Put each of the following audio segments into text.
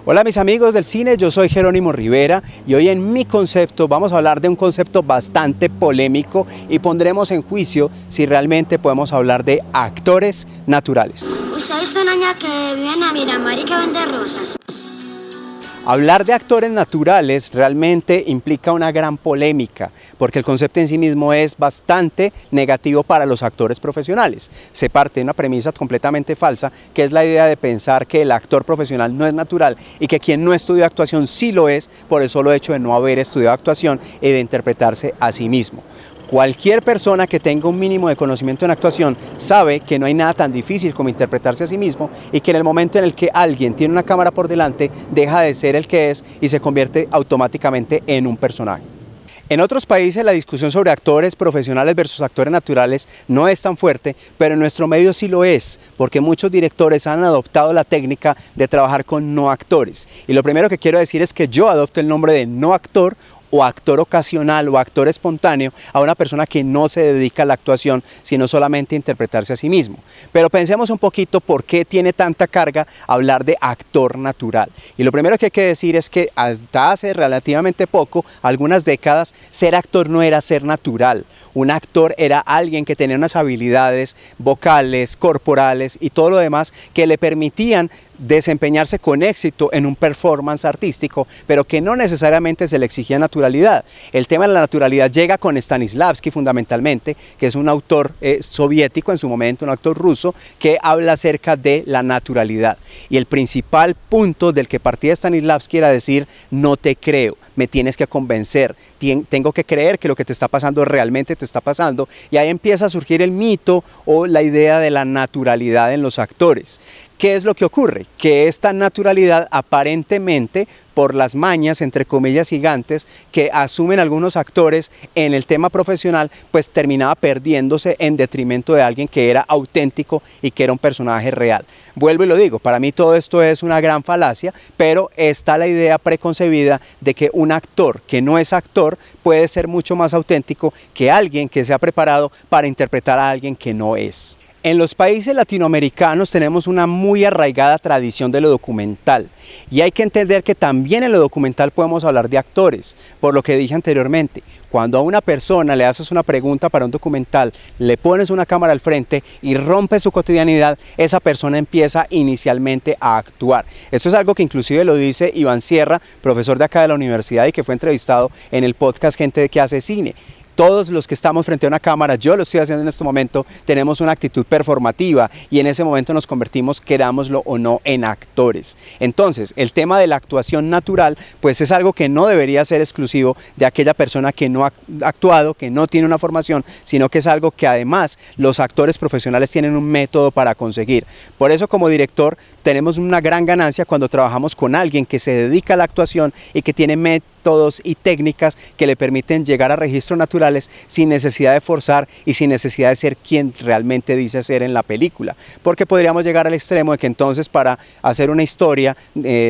Hola mis amigos del cine, yo soy Jerónimo Rivera y hoy en Mi Concepto vamos a hablar de un concepto bastante polémico y pondremos en juicio si realmente podemos hablar de actores naturales. ¿Usted ha visto una niña que vive en Miramar y que vende rosas? Hablar de actores naturales realmente implica una gran polémica, porque el concepto en sí mismo es bastante negativo para los actores profesionales. Se parte de una premisa completamente falsa, que es la idea de pensar que el actor profesional no es natural y que quien no estudia actuación sí lo es por el solo hecho de no haber estudiado actuación y de interpretarse a sí mismo. Cualquier persona que tenga un mínimo de conocimiento en actuación sabe que no hay nada tan difícil como interpretarse a sí mismo y que en el momento en el que alguien tiene una cámara por delante deja de ser el que es y se convierte automáticamente en un personaje. En otros países la discusión sobre actores profesionales versus actores naturales no es tan fuerte, pero en nuestro medio sí lo es, porque muchos directores han adoptado la técnica de trabajar con no actores. Y lo primero que quiero decir es que yo adopto el nombre de no actor o actor ocasional o actor espontáneo a una persona que no se dedica a la actuación, sino solamente a interpretarse a sí mismo. Pero pensemos un poquito por qué tiene tanta carga hablar de actor natural. Y lo primero que hay que decir es que hasta hace relativamente poco, algunas décadas, ser actor no era ser natural. Un actor era alguien que tenía unas habilidades vocales, corporales y todo lo demás que le permitían desempeñarse con éxito en un performance artístico, pero que no necesariamente se le exigía naturalidad. El tema de la naturalidad llega con Stanislavski fundamentalmente, que es un autor soviético en su momento, un autor ruso, que habla acerca de la naturalidad. Y el principal punto del que partía Stanislavski era decir, no te creo, me tienes que convencer, tengo que creer que lo que te está pasando realmente te está pasando, y ahí empieza a surgir el mito o la idea de la naturalidad en los actores. ¿Qué es lo que ocurre? Que esta naturalidad aparentemente, por las mañas, entre comillas, gigantes, que asumen algunos actores en el tema profesional, pues terminaba perdiéndose en detrimento de alguien que era auténtico y que era un personaje real. Vuelvo y lo digo, para mí todo esto es una gran falacia, pero está la idea preconcebida de que un actor que no es actor puede ser mucho más auténtico que alguien que se ha preparado para interpretar a alguien que no es. En los países latinoamericanos tenemos una muy arraigada tradición de lo documental y hay que entender que también en lo documental podemos hablar de actores, por lo que dije anteriormente. Cuando a una persona le haces una pregunta para un documental, le pones una cámara al frente y rompes su cotidianidad, esa persona empieza inicialmente a actuar. Esto es algo que inclusive lo dice Iván Sierra, profesor de acá de la universidad y que fue entrevistado en el podcast Gente que hace cine. Todos los que estamos frente a una cámara, yo lo estoy haciendo en este momento, tenemos una actitud performativa y en ese momento nos convertimos, querámoslo o no, en actores. Entonces, el tema de la actuación natural, pues es algo que no debería ser exclusivo de aquella persona que no ha actuado, que no tiene una formación, sino que es algo que además los actores profesionales tienen un método para conseguir. Por eso como director tenemos una gran ganancia cuando trabajamos con alguien que se dedica a la actuación y que tiene métodos y técnicas que le permiten llegar a registros naturales sin necesidad de forzar y sin necesidad de ser quien realmente dice ser en la película, porque podríamos llegar al extremo de que entonces para hacer una historia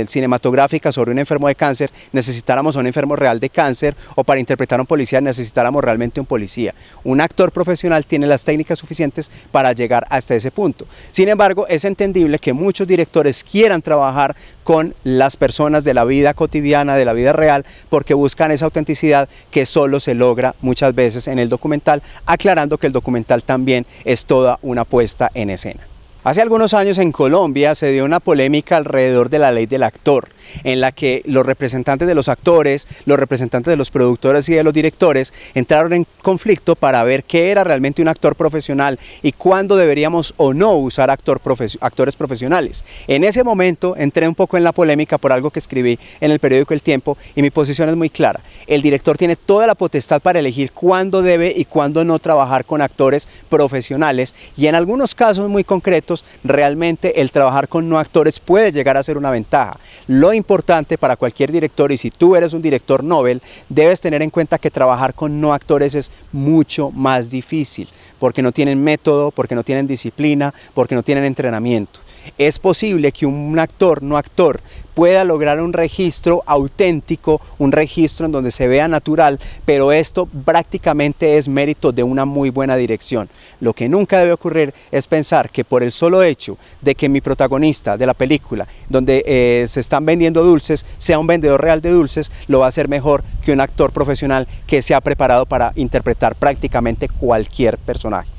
cinematográfica sobre un enfermo de cáncer necesitáramos a un enfermo real de cáncer, o para interpretar a un policía necesitáramos realmente un policía. Un actor profesional tiene las técnicas suficientes para llegar hasta ese punto. Sin embargo, es entendible que muchos directores quieran trabajar con las personas de la vida cotidiana, de la vida real, porque buscan esa autenticidad que solo se logra muchas veces en el documental, aclarando que el documental también es toda una puesta en escena. Hace algunos años en Colombia se dio una polémica alrededor de la ley del actor, en la que los representantes de los actores, los representantes de los productores y de los directores entraron en conflicto para ver qué era realmente un actor profesional y cuándo deberíamos o no usar actores profesionales. En ese momento entré un poco en la polémica por algo que escribí en el periódico El Tiempo y mi posición es muy clara. El director tiene toda la potestad para elegir cuándo debe y cuándo no trabajar con actores profesionales, y en algunos casos muy concretos realmente el trabajar con no actores puede llegar a ser una ventaja. Lo importante para cualquier director, y si tú eres un director Nobel, debes tener en cuenta que trabajar con no actores es mucho más difícil, porque no tienen método, porque no tienen disciplina, porque no tienen entrenamiento. Es posible que un actor no actor pueda lograr un registro auténtico, un registro en donde se vea natural, pero esto prácticamente es mérito de una muy buena dirección. Lo que nunca debe ocurrir es pensar que por el solo hecho de que mi protagonista de la película, donde se están vendiendo dulces, sea un vendedor real de dulces, lo va a hacer mejor que un actor profesional que se ha preparado para interpretar prácticamente cualquier personaje.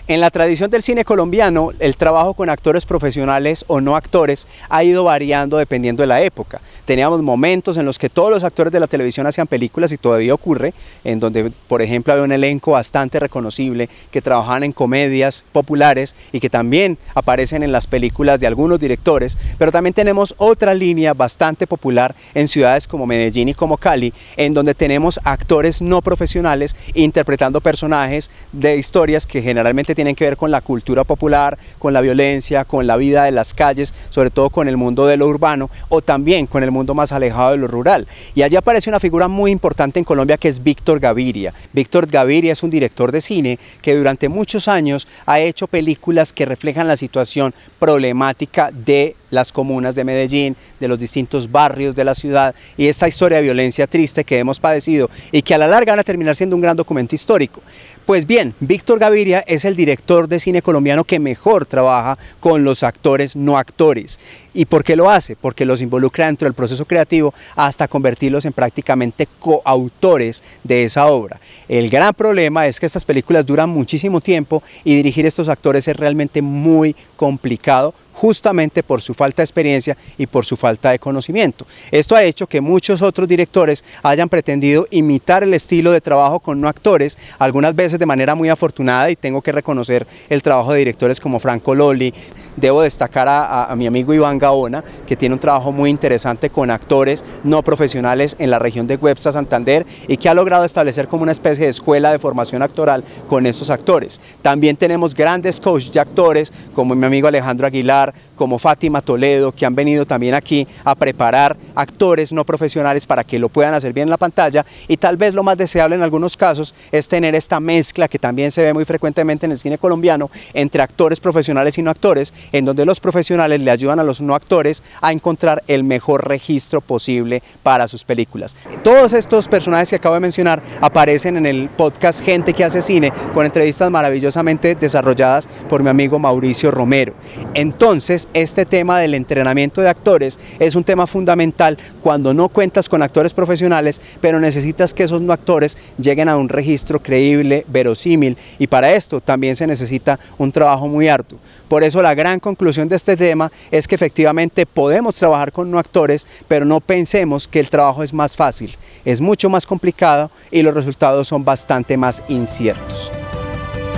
En la tradición del cine colombiano, el trabajo con actores profesionales o no actores ha ido variando dependiendo de la época. Teníamos momentos en los que todos los actores de la televisión hacían películas y todavía ocurre, en donde por ejemplo había un elenco bastante reconocible que trabajaban en comedias populares y que también aparecen en las películas de algunos directores, pero también tenemos otra línea bastante popular en ciudades como Medellín y como Cali, en donde tenemos actores no profesionales interpretando personajes de historias que generalmente tienen que ver con la cultura popular, con la violencia, con la vida de las calles, sobre todo con el mundo de lo urbano o también con el mundo más alejado de lo rural. Y allí aparece una figura muy importante en Colombia que es Víctor Gaviria. Víctor Gaviria es un director de cine que durante muchos años ha hecho películas que reflejan la situación problemática de las comunas de Medellín, de los distintos barrios de la ciudad y esta historia de violencia triste que hemos padecido y que a la larga van a terminar siendo un gran documento histórico. Pues bien, Víctor Gaviria es el director de cine colombiano que mejor trabaja con los actores no actores. ¿Y por qué lo hace? Porque los involucra dentro del proceso creativo hasta convertirlos en prácticamente coautores de esa obra. El gran problema es que estas películas duran muchísimo tiempo y dirigir estos actores es realmente muy complicado, justamente por su falta de experiencia y por su falta de conocimiento. Esto ha hecho que muchos otros directores hayan pretendido imitar el estilo de trabajo con no actores, algunas veces de manera muy afortunada, y tengo que reconocer el trabajo de directores como Franco Loli. Debo destacar a mi amigo Iván Gaona, que tiene un trabajo muy interesante con actores no profesionales en la región de Websa, Santander, y que ha logrado establecer como una especie de escuela de formación actoral con esos actores. También tenemos grandes coaches de actores como mi amigo Alejandro Aguilar, como Fátima Toledo, que han venido también aquí a preparar actores no profesionales para que lo puedan hacer bien en la pantalla, y tal vez lo más deseable en algunos casos es tener esta mezcla que también se ve muy frecuentemente en el cine colombiano entre actores profesionales y no actores, en donde los profesionales le ayudan a los no actores a encontrar el mejor registro posible para sus películas. Todos estos personajes que acabo de mencionar aparecen en el podcast Gente que hace cine, con entrevistas maravillosamente desarrolladas por mi amigo Mauricio Romero. Entonces, este tema del entrenamiento de actores es un tema fundamental cuando no cuentas con actores profesionales, pero necesitas que esos no actores lleguen a un registro creíble, verosímil, y para esto también se necesita un trabajo muy arduo. Por eso la gran conclusión de este tema es que efectivamente podemos trabajar con no actores, pero no pensemos que el trabajo es más fácil. Es mucho más complicado y los resultados son bastante más inciertos.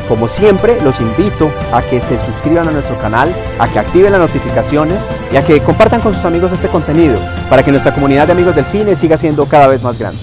Como siempre, los invito a que se suscriban a nuestro canal, a que activen las notificaciones y a que compartan con sus amigos este contenido para que nuestra comunidad de amigos del cine siga siendo cada vez más grande.